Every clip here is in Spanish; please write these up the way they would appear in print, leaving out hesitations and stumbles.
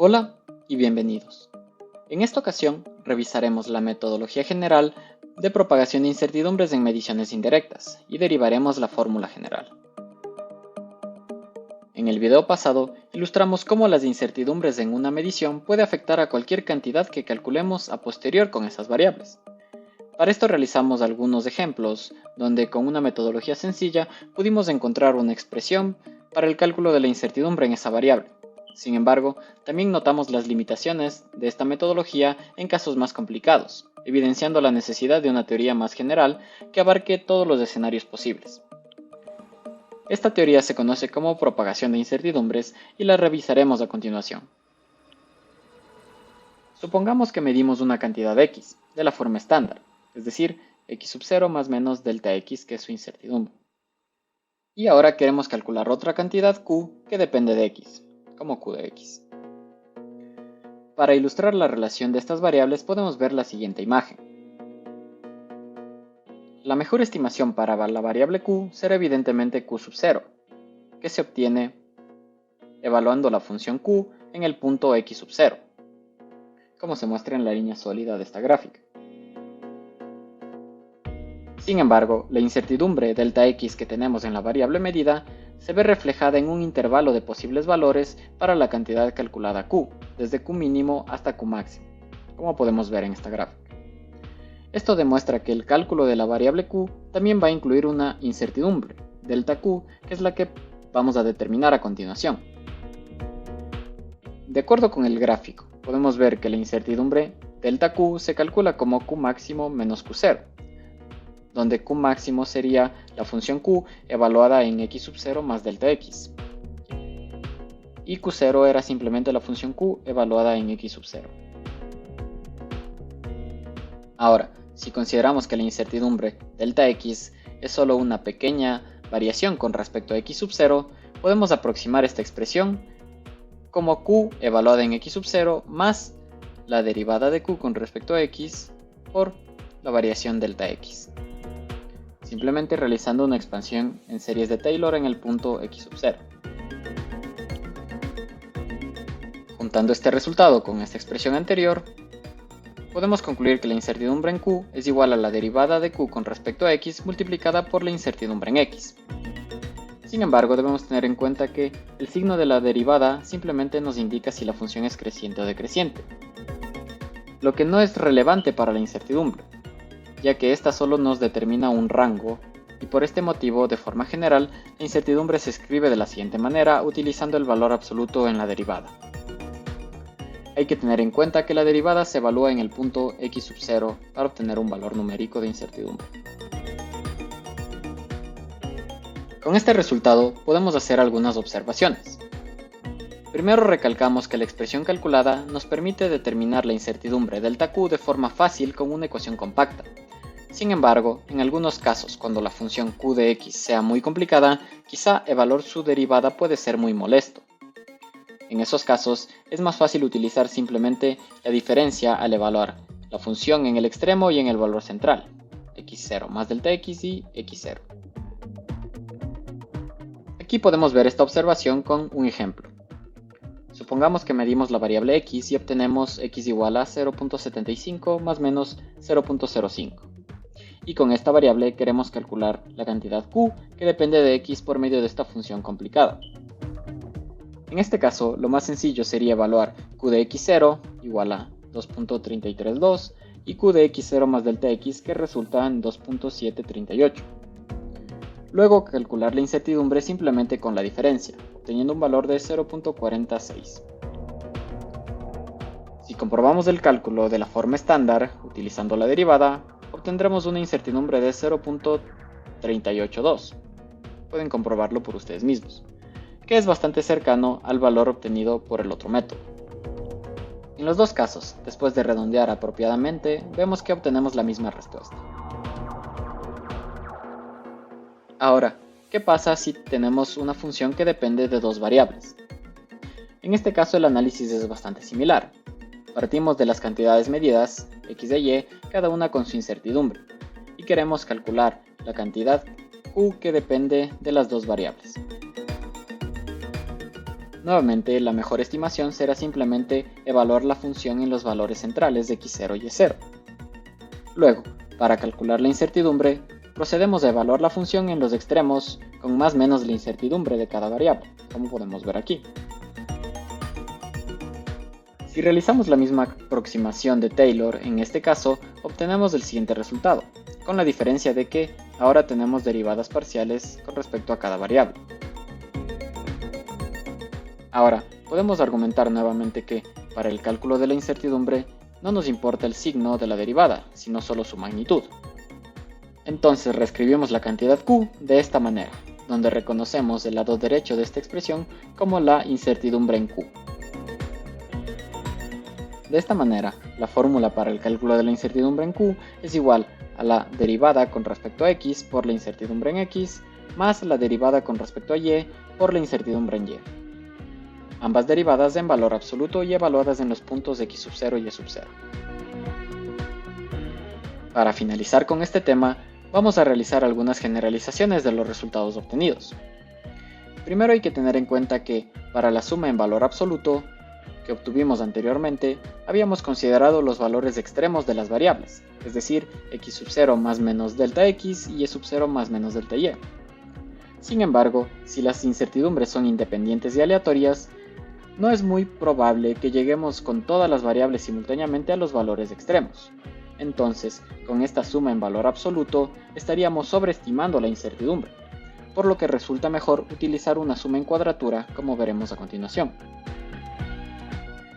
Hola y bienvenidos. En esta ocasión revisaremos la metodología general de propagación de incertidumbres en mediciones indirectas y derivaremos la fórmula general. En el video pasado ilustramos cómo las incertidumbres en una medición puede afectar a cualquier cantidad que calculemos a posterior con esas variables. Para esto realizamos algunos ejemplos donde con una metodología sencilla pudimos encontrar una expresión para el cálculo de la incertidumbre en esa variable. Sin embargo, también notamos las limitaciones de esta metodología en casos más complicados, evidenciando la necesidad de una teoría más general que abarque todos los escenarios posibles. Esta teoría se conoce como propagación de incertidumbres y la revisaremos a continuación. Supongamos que medimos una cantidad x, de la forma estándar, es decir, x sub 0 más menos delta x, que es su incertidumbre. Y ahora queremos calcular otra cantidad q que depende de x, como q de x. Para ilustrar la relación de estas variables podemos ver la siguiente imagen. La mejor estimación para la variable q será evidentemente q sub 0, que se obtiene evaluando la función q en el punto x sub 0, como se muestra en la línea sólida de esta gráfica. Sin embargo, la incertidumbre delta x que tenemos en la variable medida se ve reflejada en un intervalo de posibles valores para la cantidad calculada q, desde q mínimo hasta q máximo, como podemos ver en esta gráfica. Esto demuestra que el cálculo de la variable q también va a incluir una incertidumbre, delta q, que es la que vamos a determinar a continuación. De acuerdo con el gráfico, podemos ver que la incertidumbre delta q se calcula como q máximo menos q0, donde q máximo sería la función q evaluada en x sub 0 más delta x, y q0 era simplemente la función q evaluada en x sub 0. Ahora, si consideramos que la incertidumbre delta x es solo una pequeña variación con respecto a x sub 0, podemos aproximar esta expresión como q evaluada en x sub 0 más la derivada de q con respecto a x por la variación delta x, simplemente realizando una expansión en series de Taylor en el punto x sub 0. Juntando este resultado con esta expresión anterior, podemos concluir que la incertidumbre en q es igual a la derivada de q con respecto a x multiplicada por la incertidumbre en x. Sin embargo, debemos tener en cuenta que el signo de la derivada simplemente nos indica si la función es creciente o decreciente, lo que no es relevante para la incertidumbre, ya que esta solo nos determina un rango, y por este motivo, de forma general, la incertidumbre se escribe de la siguiente manera utilizando el valor absoluto en la derivada. Hay que tener en cuenta que la derivada se evalúa en el punto x sub 0 para obtener un valor numérico de incertidumbre. Con este resultado podemos hacer algunas observaciones. Primero recalcamos que la expresión calculada nos permite determinar la incertidumbre delta q de forma fácil con una ecuación compacta. Sin embargo, en algunos casos, cuando la función q de x sea muy complicada, quizá evaluar su derivada puede ser muy molesto. En esos casos, es más fácil utilizar simplemente la diferencia al evaluar la función en el extremo y en el valor central, x0 más delta x y x0. Aquí podemos ver esta observación con un ejemplo. Supongamos que medimos la variable x y obtenemos x igual a 0.75 más menos 0.05. Y con esta variable queremos calcular la cantidad q que depende de x por medio de esta función complicada. En este caso, lo más sencillo sería evaluar q de x0 igual a 2.332 y q de x0 más delta x, que resulta en 2.738. Luego calcular la incertidumbre simplemente con la diferencia, obteniendo un valor de 0.46. Si comprobamos el cálculo de la forma estándar, utilizando la derivada, obtendremos una incertidumbre de 0.382. Pueden comprobarlo por ustedes mismos, que es bastante cercano al valor obtenido por el otro método. En los dos casos, después de redondear apropiadamente, vemos que obtenemos la misma respuesta. Ahora, ¿qué pasa si tenemos una función que depende de dos variables? En este caso el análisis es bastante similar. Partimos de las cantidades medidas, x de y, cada una con su incertidumbre, y queremos calcular la cantidad q que depende de las dos variables. Nuevamente, la mejor estimación será simplemente evaluar la función en los valores centrales de x0 y y0. Luego, para calcular la incertidumbre, procedemos a evaluar la función en los extremos con más menos la incertidumbre de cada variable, como podemos ver aquí. Si realizamos la misma aproximación de Taylor, en este caso, obtenemos el siguiente resultado, con la diferencia de que ahora tenemos derivadas parciales con respecto a cada variable. Ahora, podemos argumentar nuevamente que, para el cálculo de la incertidumbre, no nos importa el signo de la derivada, sino solo su magnitud. Entonces reescribimos la cantidad Q de esta manera, donde reconocemos el lado derecho de esta expresión como la incertidumbre en Q. De esta manera, la fórmula para el cálculo de la incertidumbre en Q es igual a la derivada con respecto a x por la incertidumbre en x, más la derivada con respecto a y por la incertidumbre en y. Ambas derivadas en valor absoluto y evaluadas en los puntos x0 y y0. Para finalizar con este tema, vamos a realizar algunas generalizaciones de los resultados obtenidos. Primero hay que tener en cuenta que, para la suma en valor absoluto, que obtuvimos anteriormente, habíamos considerado los valores extremos de las variables, es decir, x0 más menos delta x y y0 más menos delta y. Sin embargo, si las incertidumbres son independientes y aleatorias, no es muy probable que lleguemos con todas las variables simultáneamente a los valores extremos. Entonces, con esta suma en valor absoluto, estaríamos sobreestimando la incertidumbre, por lo que resulta mejor utilizar una suma en cuadratura, como veremos a continuación.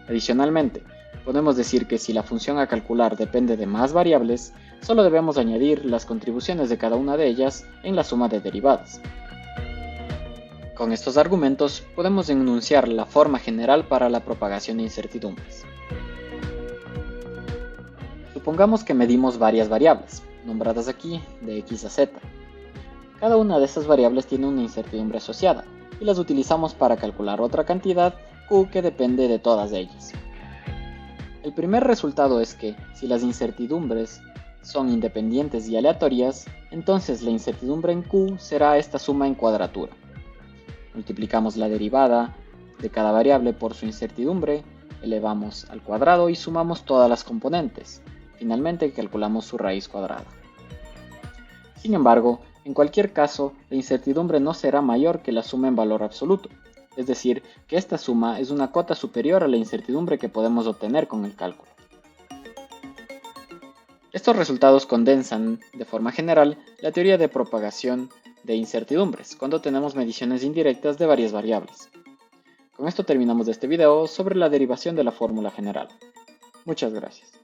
Adicionalmente, podemos decir que si la función a calcular depende de más variables, solo debemos añadir las contribuciones de cada una de ellas en la suma de derivadas. Con estos argumentos podemos enunciar la forma general para la propagación de incertidumbres. Supongamos que medimos varias variables, nombradas aquí de x a z. Cada una de estas variables tiene una incertidumbre asociada, y las utilizamos para calcular otra cantidad Q que depende de todas ellas. El primer resultado es que, si las incertidumbres son independientes y aleatorias, entonces la incertidumbre en Q será esta suma en cuadratura. Multiplicamos la derivada de cada variable por su incertidumbre, elevamos al cuadrado y sumamos todas las componentes. Finalmente calculamos su raíz cuadrada. Sin embargo, en cualquier caso, la incertidumbre no será mayor que la suma en valor absoluto, es decir, que esta suma es una cota superior a la incertidumbre que podemos obtener con el cálculo. Estos resultados condensan, de forma general, la teoría de propagación de incertidumbres, cuando tenemos mediciones indirectas de varias variables. Con esto terminamos este video sobre la derivación de la fórmula general. Muchas gracias.